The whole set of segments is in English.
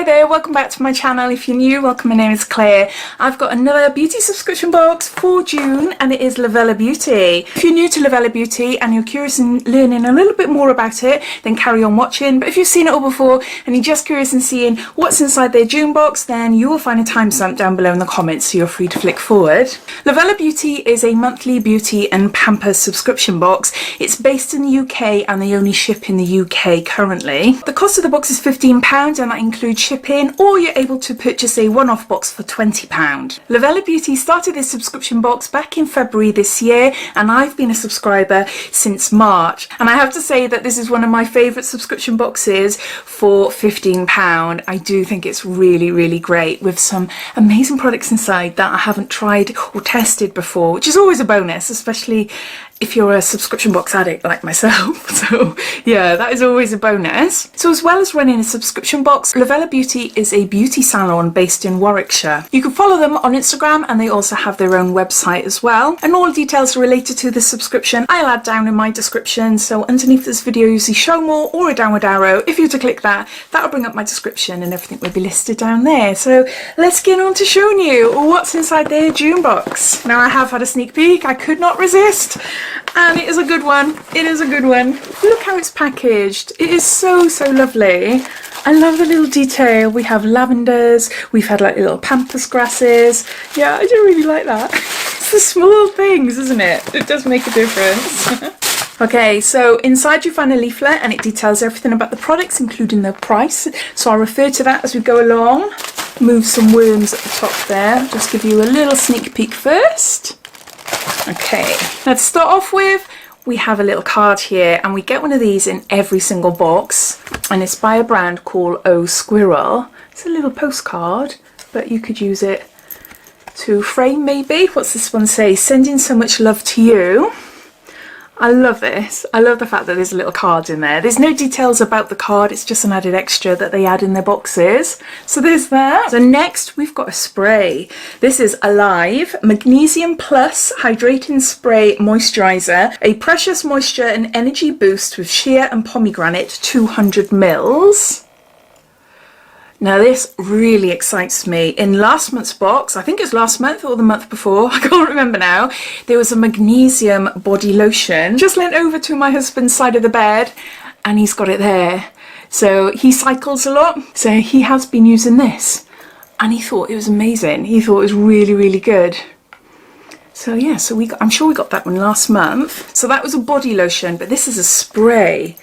Hi there, welcome back to my channel. If you're new, welcome, my name is Claire. I've got another beauty subscription box for June and it is Lavella Beauty. If you're new to Lavella Beauty and you're curious in learning a little bit more about it, then carry on watching. But if you've seen it all before and you're just curious in seeing what's inside their June box, then you will find a timestamp down below in the comments, so you're free to flick forward. Lavella Beauty is a monthly beauty and pamper subscription box. It's based in the UK and they only ship in the UK currently. The cost of the box is £15 and that includes shipping, or you're able to purchase a one-off box for £20. Lavella Beauty started this subscription box back in February this year and I've been a subscriber since March, and I have to say that this is one of my favourite subscription boxes for £15. I do think it's really great, with some amazing products inside that I haven't tried or tested before, which is always a bonus, especially if you're a subscription box addict like myself. So yeah, that is always a bonus. So as well as running a subscription box, Lavella Beauty is a beauty salon based in Warwickshire. You can follow them on Instagram and they also have their own website as well. And all details related to this subscription I'll add down in my description. So underneath this video you see show more or a downward arrow. If you were to click that, that'll bring up my description and everything will be listed down there. So let's get on to showing you what's inside their June box. Now I have had a sneak peek, I could not resist. And it is a good one. It is a good one. Look how it's packaged. It is so lovely. I love the little detail. We have lavenders. We've had like little pampas grasses. Yeah, I do really like that. It's the small things, isn't it? It does make a difference. Okay, so inside you find a leaflet and it details everything about the products, including the price. So I'll refer to that as we go along. Move some worms at the top there. Just give you a little sneak peek first. Okay, now to start off with, we have a little card here and we get one of these in every single box, and it's by a brand called Oh Squirrel. It's a little postcard, but you could use it to frame maybe. What's this one say? Sending so much love to you. I love this. I love the fact that there's a little card in there. There's no details about the card, it's just an added extra that they add in their boxes. So there's that. So next we've got a spray. This is Alive Magnesium Plus Hydrating Spray Moisturiser, a precious moisture and energy boost with shea and pomegranate, 200 mils. Now this really excites me. In last month's box, I think it was last month or the month before, I can't remember now, there was a magnesium body lotion. Just leant over to my husband's side of the bed and he's got it there. So he cycles a lot, so he has been using this and he thought it was amazing. He thought it was really good. So yeah, so I'm sure we got that one last month. So that was a body lotion, but this is a spray.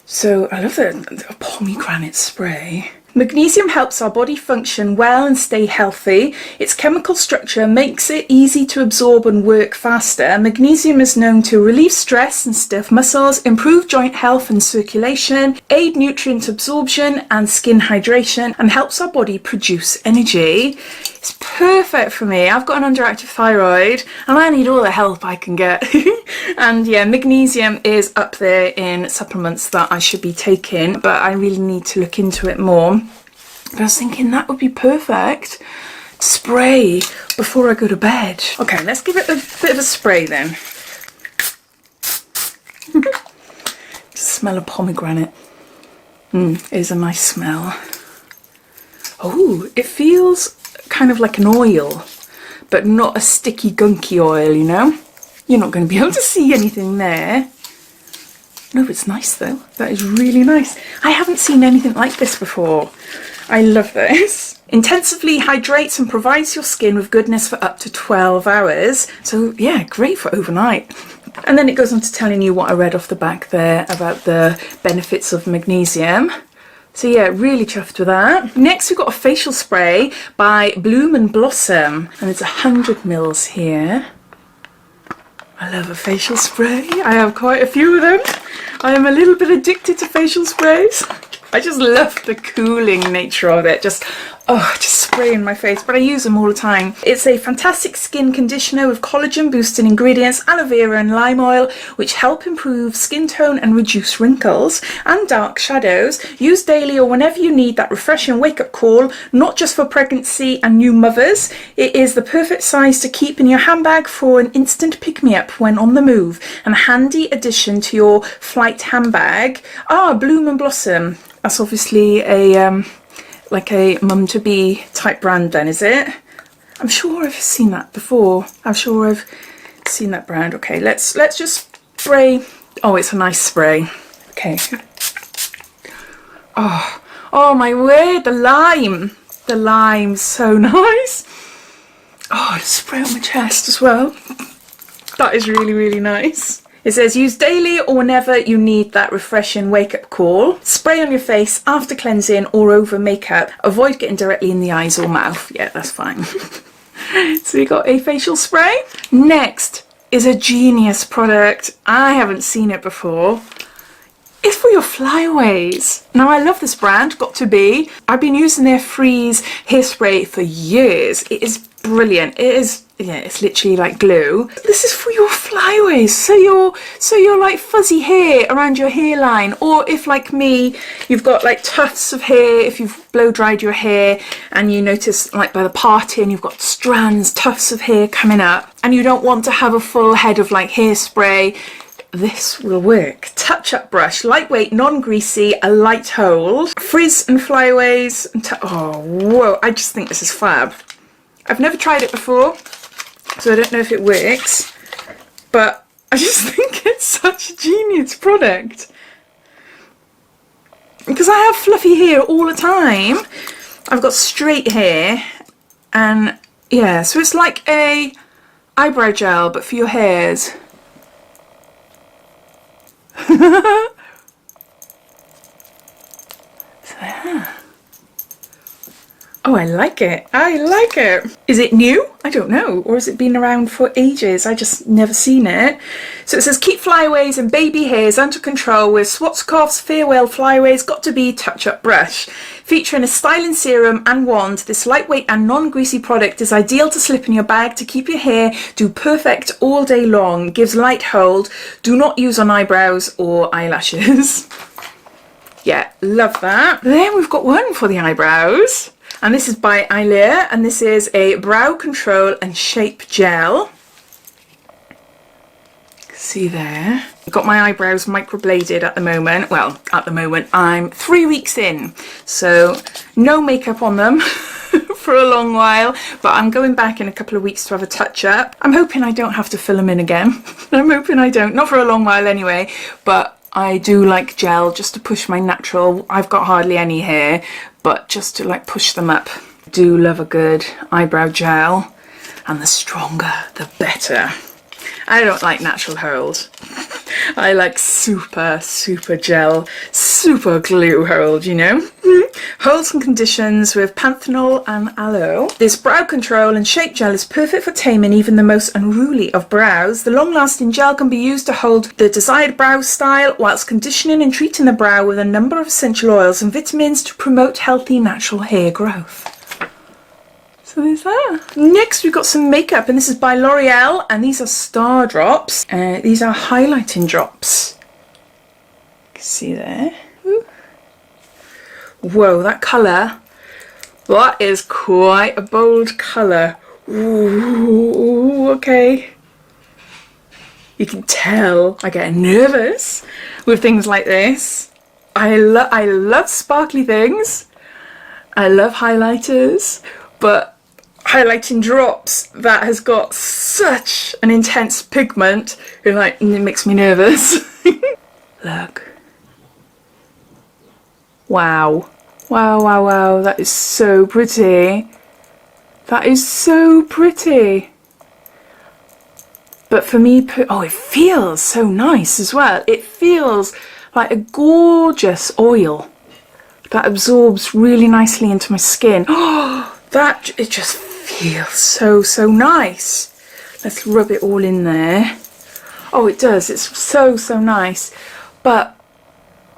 So I love the pomegranate spray. Magnesium helps our body function well and stay healthy. Its chemical structure makes it easy to absorb and work faster. Magnesium is known to relieve stress and stiff muscles, improve joint health and circulation, aid nutrient absorption and skin hydration, and helps our body produce energy. It's perfect for me. I've got an underactive thyroid and I need all the help I can get. And yeah, magnesium is up there in supplements that I should be taking, but I really need to look into it more. But I was thinking that would be perfect to spray before I go to bed. Okay, let's give it a bit of a spray then. Just smell of pomegranate. It is a nice smell. Oh, it feels kind of like an oil, but not a sticky gunky oil, you know? You're not going to be able to see anything there. No, it's nice though. That is really nice. I haven't seen anything like this before. I love this. Intensively hydrates and provides your skin with goodness for up to 12 hours. So yeah, great for overnight. And then it goes on to telling you what I read off the back there about the benefits of magnesium. So yeah, really chuffed with that. Next we've got a facial spray by Bloom and Blossom, and it's 100 mils here. I love a facial spray. I have quite a few of them. I am a little bit addicted to facial sprays. I just love the cooling nature of it. Just spray in my face, but I use them all the time. It's a fantastic skin conditioner with collagen boosting ingredients, aloe vera and lime oil, which help improve skin tone and reduce wrinkles and dark shadows. Use daily or whenever you need that refreshing wake-up call, not just for pregnancy and new mothers. It is the perfect size to keep in your handbag for an instant pick-me-up when on the move, and a handy addition to your flight handbag. Bloom and Blossom. That's obviously a like a mum-to-be type brand then, is it? I'm sure I've seen that before. I'm sure I've seen that brand. Okay, let's just spray. Oh, it's a nice spray. Okay. Oh my word, the lime. The lime's so nice. Oh, I'll spray on my chest as well. That is really, really nice. It says use daily or whenever you need that refreshing wake-up call. Spray on your face after cleansing or over makeup. Avoid getting directly in the eyes or mouth. Yeah, that's fine. So you got a facial spray. Next is a genius product. I haven't seen it before. It's for your flyaways. Now I love this brand, Got to Be. I've been using their Freeze hairspray for years. It is brilliant. It is, yeah, it's literally like glue. This is for your flyaways. So your like fuzzy hair around your hairline, or if like me, you've got like tufts of hair, if you've blow dried your hair and you notice like by the party and you've got strands, tufts of hair coming up and you don't want to have a full head of like hairspray, this will work. Touch up brush, lightweight, non-greasy, a light hold, frizz and flyaways. Oh, whoa, I just think this is fab. I've never tried it before, so I don't know if it works, but I just think it's such a genius product. Because I have fluffy hair all the time. I've got straight hair, and yeah, so it's like a eyebrow gel, but for your hairs. So yeah. Oh, I like it. I like it. Is it new? I don't know. Or has it been around for ages? I just never seen it. So it says keep flyaways and baby hairs under control with Schwarzkopf's Farewell Flyaways Got to Be touch-up brush. Featuring a styling serum and wand, this lightweight and non-greasy product is ideal to slip in your bag to keep your hair do perfect all day long. Gives light hold. Do not use on eyebrows or eyelashes. Yeah, love that. Then we've got one for the eyebrows. And this is by Eyelure, and this is a brow control and shape gel. See there. I've got my eyebrows microbladed at the moment. Well, at the moment, I'm 3 weeks in, so no makeup on them for a long while, but I'm going back in a couple of weeks to have a touch up. I'm hoping I don't have to fill them in again. I'm hoping I don't, not for a long while anyway, but I do like gel just to push my natural, I've got hardly any hair, but just to like push them up. I do love a good eyebrow gel, and the stronger the better. I don't like natural hold. I like super gel, super glue hold, you know. Holds and conditions with panthenol and aloe. This brow control and shape gel is perfect for taming even the most unruly of brows. The long-lasting gel can be used to hold the desired brow style whilst conditioning and treating the brow with a number of essential oils and vitamins to promote healthy natural hair growth. So there's that. Next we've got some makeup, and this is by L'Oreal, and these are star drops. These are highlighting drops. You can see there. Ooh. Whoa, that colour. That is quite a bold colour. Ooh, okay. You can tell I get nervous with things like this. I love sparkly things. I love highlighters, but highlighting drops that has got such an intense pigment, it makes me nervous. Look. Wow. Wow, wow, wow. That is so pretty. That is so pretty. But for me, oh, it feels so nice as well. It feels like a gorgeous oil that absorbs really nicely into my skin. Oh, it just feels so nice. Let's rub it all in there. Oh, it does. It's so nice. But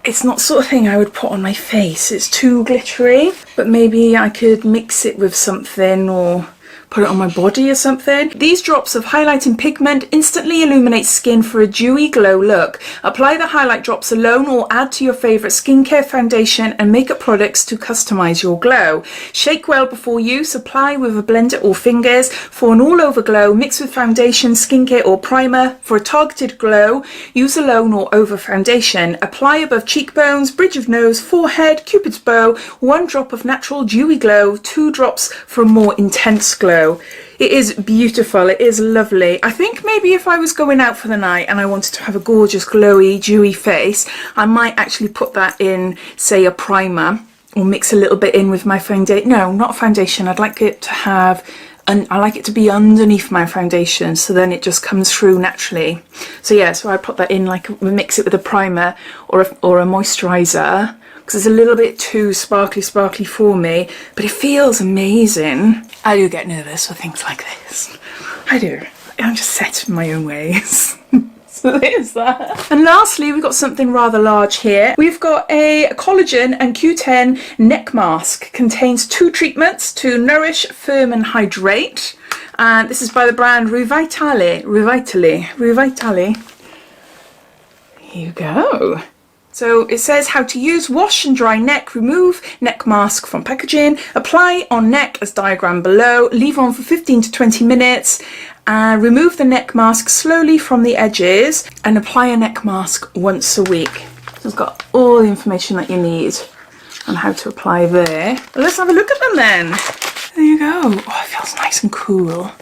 it's not the sort of thing I would put on my face. It's too glittery. But maybe I could mix it with something or put it on my body or something. These drops of highlighting pigment instantly illuminate skin for a dewy glow look. Apply the highlight drops alone or add to your favourite skincare, foundation and makeup products to customise your glow. Shake well before use. Apply with a blender or fingers for an all-over glow. Mix with foundation, skincare or primer. For a targeted glow, use alone or over foundation. Apply above cheekbones, bridge of nose, forehead, cupid's bow. 1 drop of natural dewy glow, 2 drops for a more intense glow. It is beautiful, it is lovely. I think maybe if I was going out for the night and I wanted to have a gorgeous glowy dewy face, I might actually put that in, say, a primer, or mix a little bit in with my foundation. No, not foundation. I'd like it to have, and I like it to be underneath my foundation, so then it just comes through naturally. So yeah, so I put that in, like mix it with a primer or a moisturiser, because it's a little bit too sparkly for me, but it feels amazing. I do get nervous with things like this. I do. I'm just set in my own ways. So there's that. And lastly, we've got something rather large here. We've got a collagen and Q10 neck mask. Contains 2 treatments to nourish, firm and hydrate. And this is by the brand Revitali. Here you go. So it says how to use: wash and dry neck, remove neck mask from packaging, apply on neck as diagram below, leave on for 15 to 20 minutes, and remove the neck mask slowly from the edges and apply a neck mask once a week. So it's got all the information that you need on how to apply there. Well, let's have a look at them then. There you go. Oh, it feels nice and cool.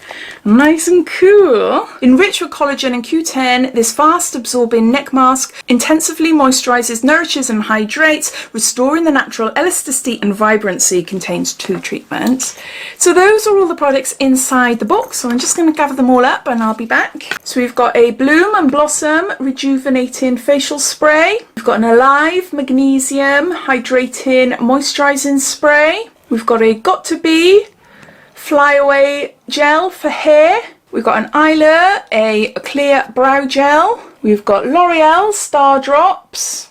Nice and cool. Enriched with collagen and Q10, this fast absorbing neck mask intensively moisturizes, nourishes and hydrates, restoring the natural elasticity and vibrancy. Contains 2 treatments. So those are all the products inside the box. So I'm just going to gather them all up and I'll be back. So we've got a Bloom and Blossom rejuvenating facial spray. We've got an Alive Magnesium hydrating moisturizing spray. We've got a Got To Be Flyaway Gel for hair. We've got an Eyelure, a clear brow gel. We've got L'Oreal Star Drops.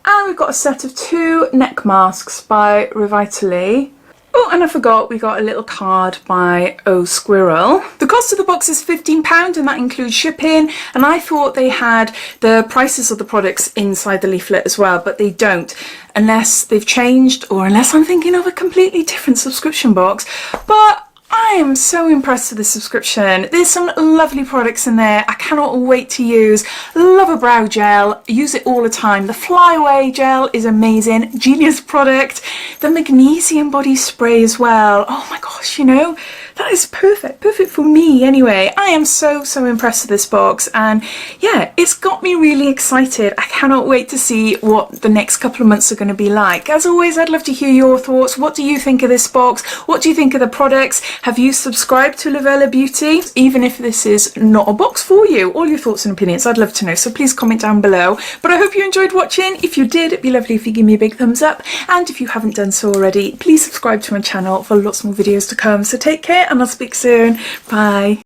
And we've got a set of 2 neck masks by Revitali. Oh, and I forgot, we got a little card by Oh Squirrel. The cost of the box is £15 and that includes shipping. And I thought they had the prices of the products inside the leaflet as well, but they don't, unless they've changed or unless I'm thinking of a completely different subscription box. But I am so impressed with this subscription. There's some lovely products in there I cannot wait to use. Love a brow gel, use it all the time. The Flyaway gel is amazing, genius product. The Magnesium body spray as well. Oh my gosh, you know, that is perfect for me anyway. I am so impressed with this box, and yeah, it's got me really excited. I cannot wait to see what the next couple of months are going to be like. As always, I'd love to hear your thoughts. What do you think of this box? What do you think of the products? Have you subscribed to Lavella Beauty? Even if this is not a box for you, all your thoughts and opinions, I'd love to know. So please comment down below. But I hope you enjoyed watching. If you did, it'd be lovely if you give me a big thumbs up. And if you haven't done so already, please subscribe to my channel for lots more videos to come. So take care and I'll speak soon. Bye.